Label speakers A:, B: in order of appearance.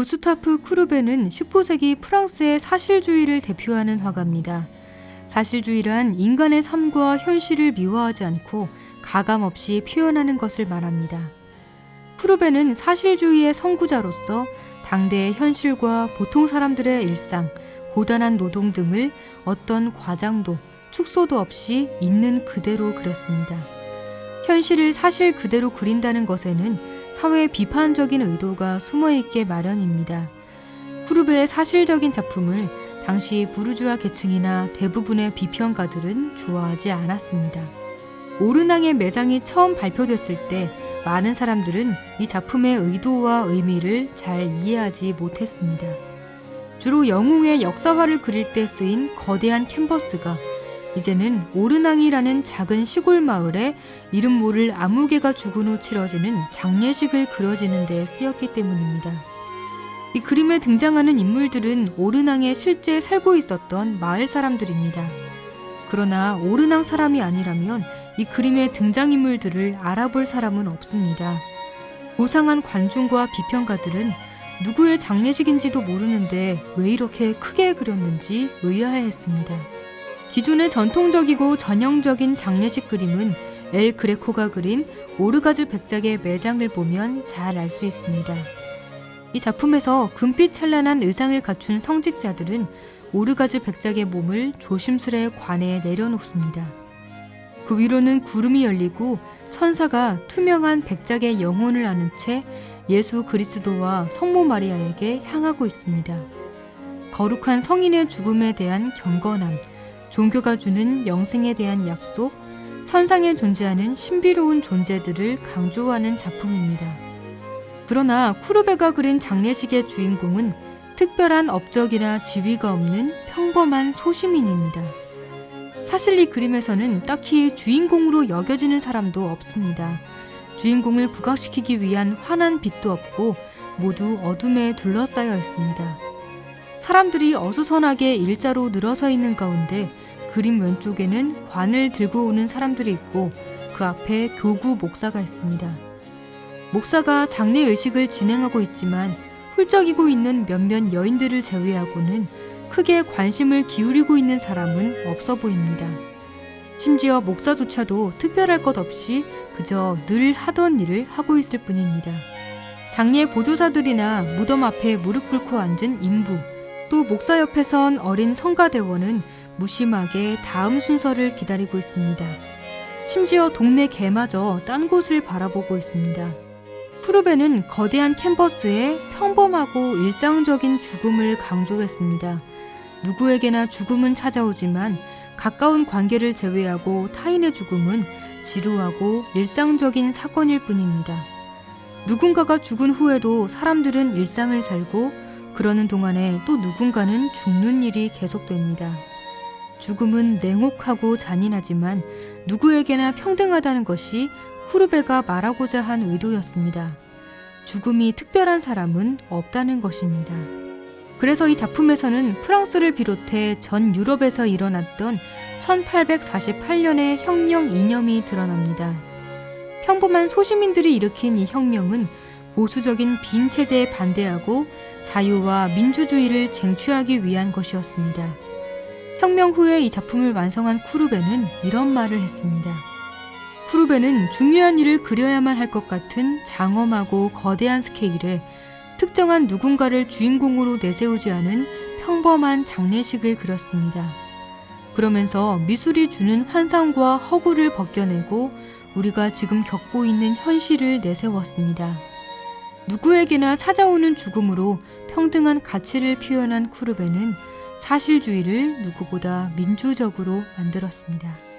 A: 구스타프 쿠르베는 19세기 프랑스의 사실주의를 대표하는 화가입니다. 사실주의란 인간의 삶과 현실을 미화하지 않고 가감없이 표현하는 것을 말합니다. 쿠르베는 사실주의의 선구자로서 당대의 현실과 보통 사람들의 일상, 고단한 노동 등을 어떤 과장도, 축소도 없이 있는 그대로 그렸습니다. 현실을 사실 그대로 그린다는 것에는 사회 비판적인 의도가 숨어있게 마련입니다. 쿠르베의 사실적인 작품을 당시 부르주아 계층이나 대부분의 비평가들은 좋아하지 않았습니다. 오르낭의 매장이 처음 발표됐을 때 많은 사람들은 이 작품의 의도와 의미를 잘 이해하지 못했습니다. 주로 영웅의 역사화를 그릴 때 쓰인 거대한 캔버스가 이제는 오르낭이라는 작은 시골 마을에 이름 모를 아무개가 죽은 후 치러지는 장례식을 그려지는 데 쓰였기 때문입니다. 이 그림에 등장하는 인물들은 오르낭에 실제 살고 있었던 마을 사람들입니다. 그러나 오르낭 사람이 아니라면 이 그림의 등장인물들을 알아볼 사람은 없습니다. 고상한 관중과 비평가들은 누구의 장례식인지도 모르는데 왜 이렇게 크게 그렸는지 의아해했습니다. 기존의 전통적이고 전형적인 장례식 그림은 엘 그레코가 그린 오르가즈 백작의 매장을 보면 잘 알 수 있습니다. 이 작품에서 금빛 찬란한 의상을 갖춘 성직자들은 오르가즈 백작의 몸을 조심스레 관에 내려놓습니다. 그 위로는 구름이 열리고 천사가 투명한 백작의 영혼을 안은 채 예수 그리스도와 성모 마리아에게 향하고 있습니다. 거룩한 성인의 죽음에 대한 경건함, 종교가 주는 영생에 대한 약속, 천상에 존재하는 신비로운 존재들을 강조하는 작품입니다. 그러나 쿠르베가 그린 장례식의 주인공은 특별한 업적이나 지위가 없는 평범한 소시민입니다. 사실 이 그림에서는 딱히 주인공으로 여겨지는 사람도 없습니다. 주인공을 부각시키기 위한 환한 빛도 없고 모두 어둠에 둘러싸여 있습니다. 사람들이 어수선하게 일자로 늘어서 있는 가운데 그림 왼쪽에는 관을 들고 오는 사람들이 있고 그 앞에 교구 목사가 있습니다. 목사가 장례 의식을 진행하고 있지만 훌쩍이고 있는 몇몇 여인들을 제외하고는 크게 관심을 기울이고 있는 사람은 없어 보입니다. 심지어 목사조차도 특별할 것 없이 그저 늘 하던 일을 하고 있을 뿐입니다. 장례 보조사들이나 무덤 앞에 무릎 꿇고 앉은 인부, 또 목사 옆에 선 어린 성가대원은 무심하게 다음 순서를 기다리고 있습니다. 심지어 동네 개마저 딴 곳을 바라보고 있습니다. 쿠르베는 거대한 캔버스에 평범하고 일상적인 죽음을 강조했습니다. 누구에게나 죽음은 찾아오지만 가까운 관계를 제외하고 타인의 죽음은 지루하고 일상적인 사건일 뿐입니다. 누군가가 죽은 후에도 사람들은 일상을 살고 그러는 동안에 또 누군가는 죽는 일이 계속됩니다. 죽음은 냉혹하고 잔인하지만 누구에게나 평등하다는 것이 쿠르베가 말하고자 한 의도였습니다. 죽음이 특별한 사람은 없다는 것입니다. 그래서 이 작품에서는 프랑스를 비롯해 전 유럽에서 일어났던 1848년의 혁명 이념이 드러납니다. 평범한 소시민들이 일으킨 이 혁명은 보수적인 빈 체제에 반대하고 자유와 민주주의를 쟁취하기 위한 것이었습니다. 혁명 후에 이 작품을 완성한 쿠르베는 이런 말을 했습니다. 쿠르베는 중요한 일을 그려야만 할 것 같은 장엄하고 거대한 스케일에 특정한 누군가를 주인공으로 내세우지 않은 평범한 장례식을 그렸습니다. 그러면서 미술이 주는 환상과 허구를 벗겨내고 우리가 지금 겪고 있는 현실을 내세웠습니다. 누구에게나 찾아오는 죽음으로 평등한 가치를 표현한 쿠르베는 사실주의를 누구보다 민주적으로 만들었습니다.